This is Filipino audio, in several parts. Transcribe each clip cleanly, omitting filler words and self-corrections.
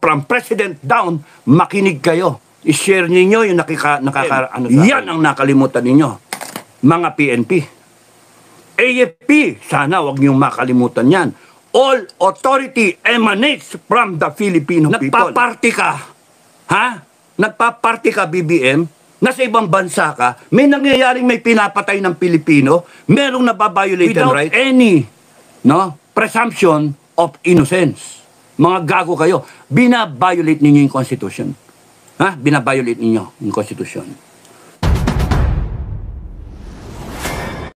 from President down, makinig kayo. I-share ninyo yung yan ang nakalimutan ninyo. Mga PNP. AFP, sana wag niyong makalimutan yan. All authority emanates from the Filipino people. Nagpaparty ka, ha? Nagpaparty ka, BBM, nasa ibang bansa ka, may nangyayaring may pinapatay ng Pilipino, merong nababiolate right? Without any presumption of innocence. Mga gago kayo, binabiolate ninyo yung Constitution. Ha? Binabiolate ninyo yung Constitution.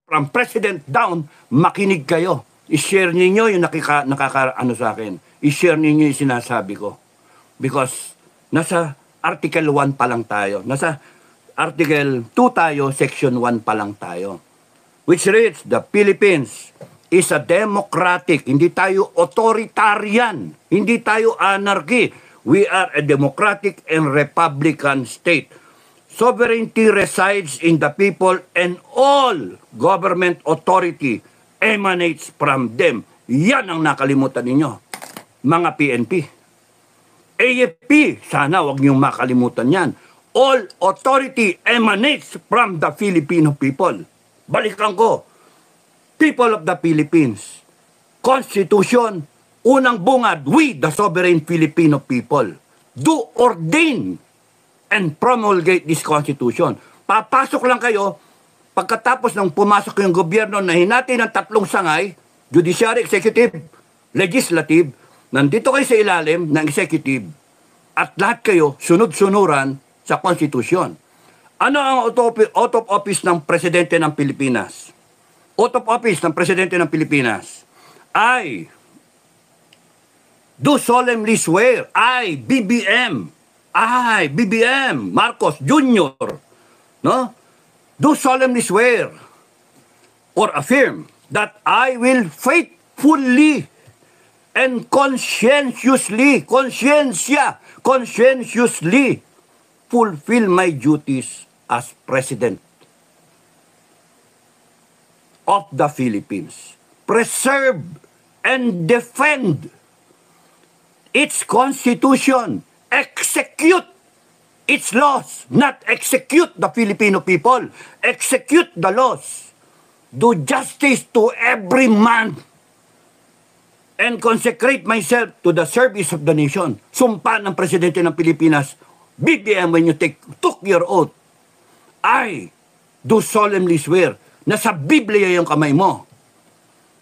From President down, makinig kayo. I-share ninyo yung sa akin. I-share ninyo yung sinasabi ko. Because nasa Article 1 pa lang tayo. Nasa Article 2 tayo, Section 1 pa lang tayo. Which reads, the Philippines is a democratic. Hindi tayo authoritarian. Hindi tayo anarchy. We are a democratic and republican state. Sovereignty resides in the people and all government authority emanates from them. Yan ang nakalimutan ninyo, mga PNP. AFP, sana wag niyong makalimutan yan. All authority emanates from the Filipino people. Balikan ko. People of the Philippines. Constitution, unang bungad, we the sovereign Filipino people do ordain and promulgate this Constitution. Papasok lang kayo, pagkatapos ng pumasok yung gobyerno na hinati ng tatlong sangay, judiciary, executive, legislative, nandito kayo sa ilalim ng executive, at lahat kayo sunod-sunuran sa Constitution. Ano ang out of office ng Presidente ng Pilipinas? Out of office ng Presidente ng Pilipinas ay do solemnly swear, BBM Marcos Jr. Do solemnly swear or affirm that I will faithfully and conscientiously fulfill my duties as President of the Philippines. Preserve and defend its Constitution. Execute its laws, not execute the Filipino people. Execute the laws. Do justice to every man and consecrate myself to the service of the nation. Sumpa ng Presidente ng Pilipinas, BBM, when you took your oath, I do solemnly swear na sa Biblia yung kamay mo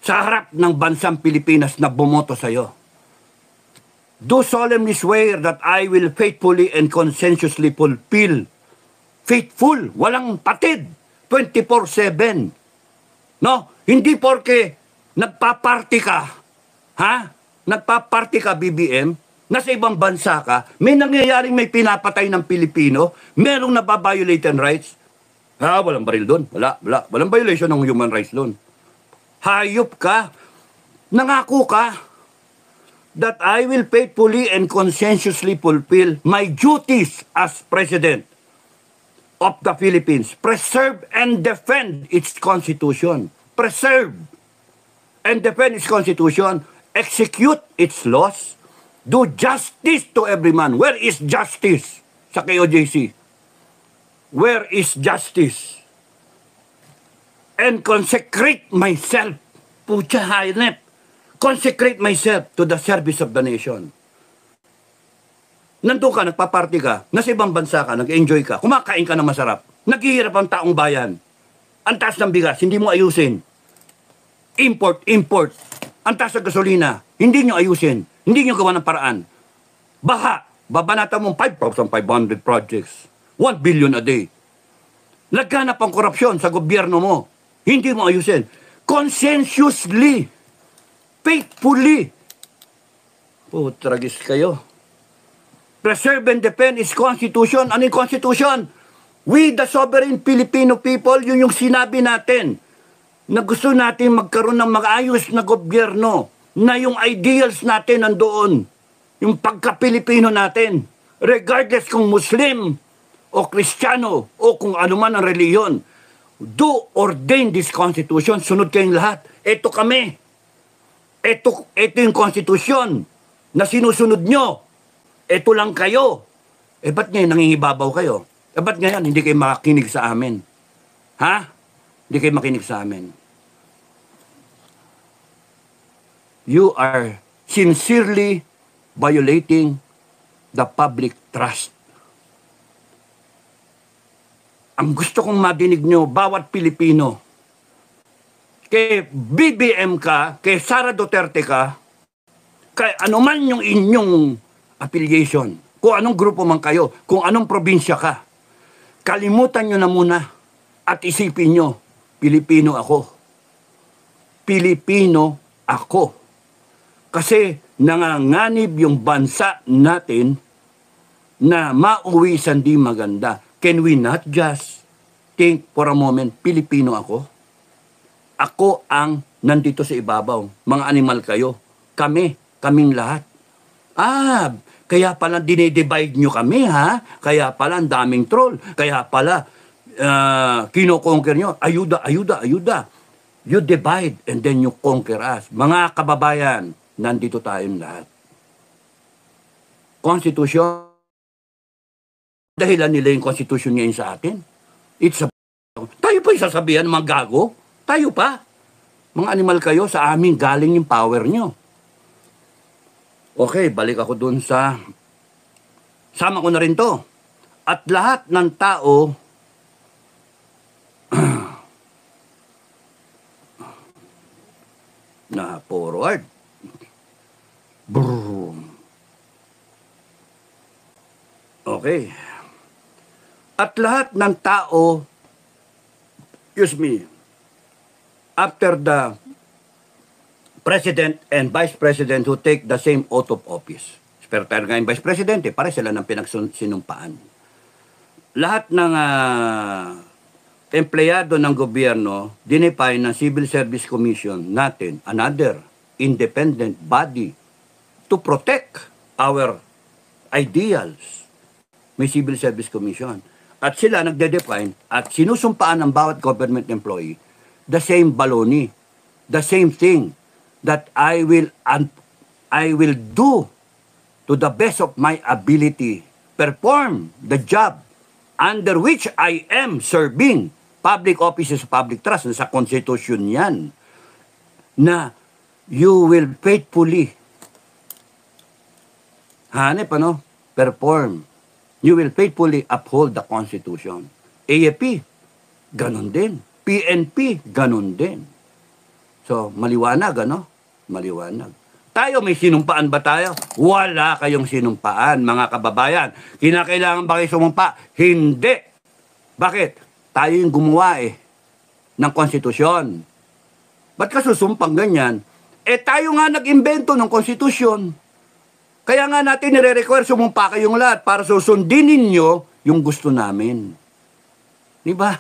sa harap ng bansang Pilipinas na bumoto sa'yo. Do solemnly swear that I will faithfully and conscientiously fulfill. Faithful, walang patid, 24/7. Hindi porke nagpaparty ka, Nagpaparty ka, BBM, nasa ibang bansa ka, may nangyayaring may pinapatay ng Pilipino, merong nababiolate ng rights. Walang baril doon. Walang violation ng human rights doon. Hayop ka. Nangako ka that I will faithfully and conscientiously fulfill my duties as President of the Philippines. Preserve and defend its Constitution. Preserve and defend its Constitution. Execute its laws. Do justice to every man. Where is justice sa KOJC? Where is justice? And consecrate myself. Pucha haynep. Consecrate myself to the service of the nation. Nandun ka, nagpaparty ka, nasa ibang bansa ka, nag-enjoy ka, kumakain ka ng masarap, naghihirap ang taong bayan, ang taas ng bigas, hindi mo ayusin. Import. Ang taas ng gasolina, hindi nyo ayusin, hindi nyo gawa ng paraan. Babanata mong 5,500 projects, 1 billion a day. Laganap ang korupsyon sa gobyerno mo, hindi mo ayusin. Conscientiously, faithfully. Tragis kayo. Preserve and defend its Constitution. Ano yung Constitution? We, the sovereign Filipino people, yun yung sinabi natin na gusto natin magkaroon ng maayos na gobyerno, na yung ideals natin nandoon, yung pagka-Pilipino natin, regardless kung Muslim o Kristiyano o kung anuman ang reliyon. Do ordain this Constitution. Sunod kayong lahat. Ito kami. Ito yung Constitution na sinusunod nyo. Eto lang kayo. Ba't ngayon nangingibabaw kayo? Ba't ngayon hindi kayo makinig sa amin? Ha? Hindi kayo makinig sa amin. You are sincerely violating the public trust. Ang gusto kong madinig nyo, bawat Pilipino, kay BBM ka, kay Sara Duterte ka, kay anuman yung inyong affiliation, kung anong grupo man kayo, kung anong probinsya ka, kalimutan nyo na muna at isipin nyo, Pilipino ako. Pilipino ako. Kasi nanganganib yung bansa natin na mauwi sa di maganda. Can we not just think for a moment, Pilipino ako? Ako ang nandito sa ibabaw. Mga animal kayo. Kaming lahat. Kaya pala dinidivide nyo kami, ha? Kaya pala ang daming troll. Kaya pala kinoconquer nyo. Ayuda. You divide and then you conquer us. Mga kababayan, nandito tayong lahat. Constitution, dahilan nila yung constitution ngayon sa atin. Tayo pa yung sasabihan, mga gago. Tayo pa. Mga animal kayo, sa amin galing yung power nyo. Okay, balik ako dun sa... Sama ko na rin to. At lahat ng tao... na forward. Boom. Okay. At lahat ng tao, after the President and Vice President who take the same oath of office. Pero tayo nga yung Vice Presidente, pare sila ng pinagsinumpaan. Lahat ng empleyado ng gobyerno, dinefine ng Civil Service Commission natin, another independent body to protect our ideals. May Civil Service Commission. At sila nagde-define at sinusumpaan ng bawat government employee the same baloney, the same thing that I will do to the best of my ability, perform the job under which I am serving public offices, public trust, sa Constitution yan, na you will faithfully perform. You will faithfully uphold the Constitution. AFP, ganun din. PNP, ganun din. So, maliwanag, Maliwanag. Tayo, may sinumpaan ba tayo? Wala kayong sinumpaan, mga kababayan. Kinakailangan ba kayo sumumpa? Hindi. Bakit? Tayo yung gumawa ng konstitusyon. Ba't ka susumpang ganyan? Tayo nga nag-imbento ng konstitusyon. Kaya nga natin nire-require sumumpa kayong lahat para susundin ninyo yung gusto namin. Di ba?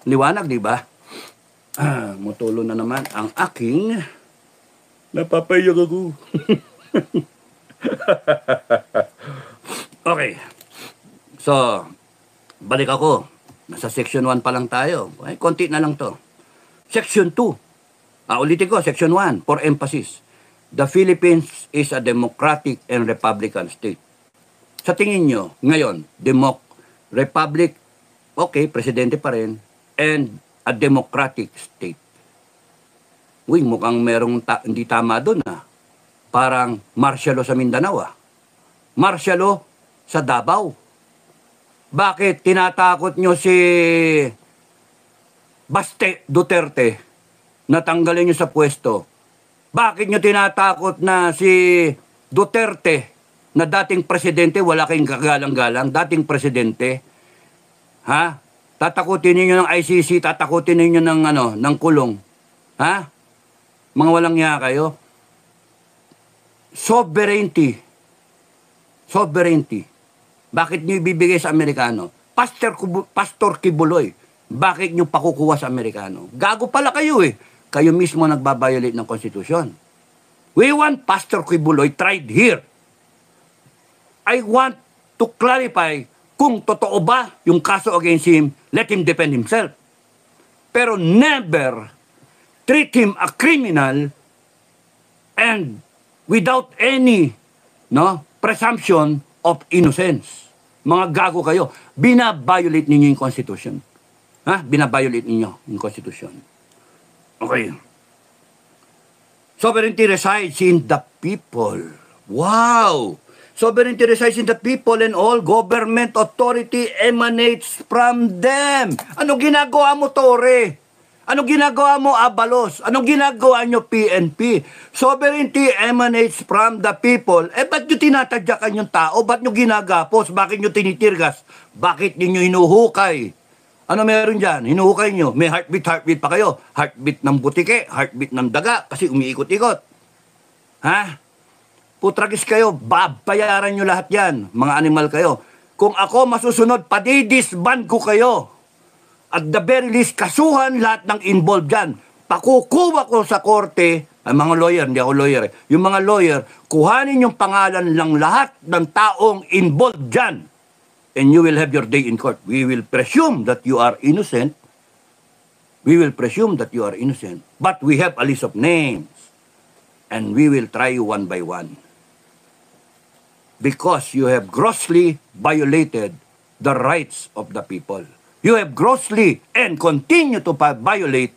Liwanag, di ba? Mutulo na naman ang aking napapayag ako. Okay. So, balik ako. Nasa section 1 pa lang tayo. Konti na lang to. Section 2. Ulitin ko, section 1, for emphasis. The Philippines is a democratic and republican state. Sa tingin nyo, ngayon, republic, okay, presidente pa rin, and a democratic state. Uy, mukhang merong hindi tama doon Parang martial law sa Mindanao Martial law sa Davao. Bakit tinatakot nyo si Baste Duterte na tanggalin nyo sa pwesto? Bakit nyo tinatakot na si Duterte na dating presidente, wala kayong kagalang-galang, dating presidente? Tatakutin ninyo ng ICC, tatakutin ninyo ng kulong. Mga walang niya kayo. Sovereignty. Bakit nyo ibibigay sa Amerikano? Pastor Kibuloy, bakit nyo pakukuha sa Amerikano? Gago pala kayo Kayo mismo nagbabiolate ng konstitusyon. We want Pastor Kibuloy tried here. I want to clarify kung totoo ba yung kaso against him, let him defend himself. Pero never treat him a criminal and without any presumption of innocence. Mga gago kayo. Binabiolate ninyo yung Constitution. Ha? Binabiolate ninyo yung Constitution. Okay. Sovereignty resides in the people. Wow! Sovereignty resides in the people and all government authority emanates from them. Ano ginagawa mo, Tore? Ano ginagawa mo, Abalos? Anong ginagawa nyo, PNP? Sovereignty emanates from the people. Ba't nyo tinatadyakan yung tao? Ba't nyo ginagapos? Bakit nyo tinitirgas? Bakit nyo hinuhukay? Ano meron dyan? Hinuhukay nyo. May heartbeat pa kayo. Heartbeat ng butike, heartbeat ng daga, kasi umiikot-ikot. Ha? Putragis kayo, babayaran nyo lahat yan. Mga animal kayo. Kung ako masusunod, padidisband ko kayo. At the very least, kasuhan lahat ng involved dyan. Pakukuha ko sa korte, ay mga lawyer, hindi ako lawyer eh. Yung mga lawyer, kuhanin yung pangalan ng lahat ng taong involved dyan. And you will have your day in court. We will presume that you are innocent. We will presume that you are innocent. But we have a list of names. And we will try you one by one. Because you have grossly violated the rights of the people. You have grossly and continue to violate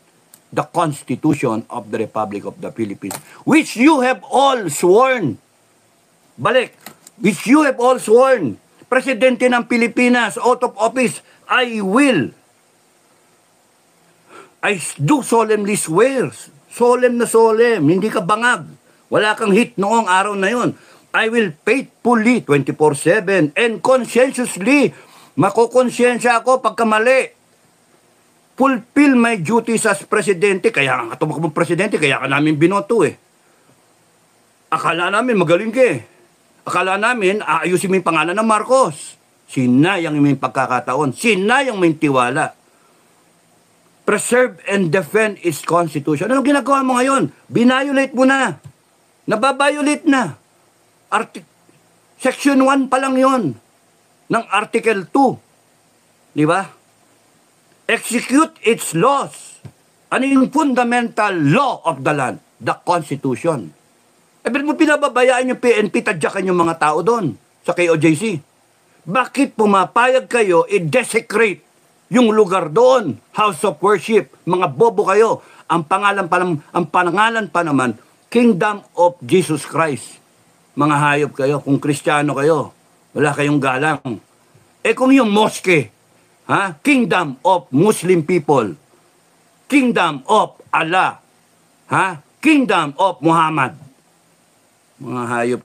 the Constitution of the Republic of the Philippines, which you have all sworn. Balik. Which you have all sworn. Presidente ng Pilipinas, out of office, I do solemnly swear. Solemn na solemn. Hindi ka bangag. Wala kang hit noong araw na yon. I will faithfully, 24/7, and conscientiously, makokonsensya ako pagka mali. Fulfill my duties as presidente. Kaya nga tumakbong presidente, kaya ka namin binoto eh. Akala namin magaling ka eh. Akala namin aayusin mo yung pangalan ng Marcos. Sinayang mo yung pagkakataon. Sinayang mo yung tiwala. Preserve and defend its constitution. Anong ginagawa mo ngayon? Binayolate mo na. Nababiolate na. Section 1 pa lang yon ng Article 2. Di ba? Execute its laws. Ano yung fundamental law of the land? The Constitution. Ba't mo pinababayaan yung PNP, tadyakan yung mga tao doon sa KOJC? Bakit pumapayag kayo i-desecrate yung lugar doon? House of Worship. Mga bobo kayo. Ang pangalan pa naman, Kingdom of Jesus Christ. Mga hayop kayo. Kung Kristiyano kayo, wala kayong galang. Kung yung mosque, Kingdom of Muslim people, Kingdom of Allah, Kingdom of Muhammad, mga hayop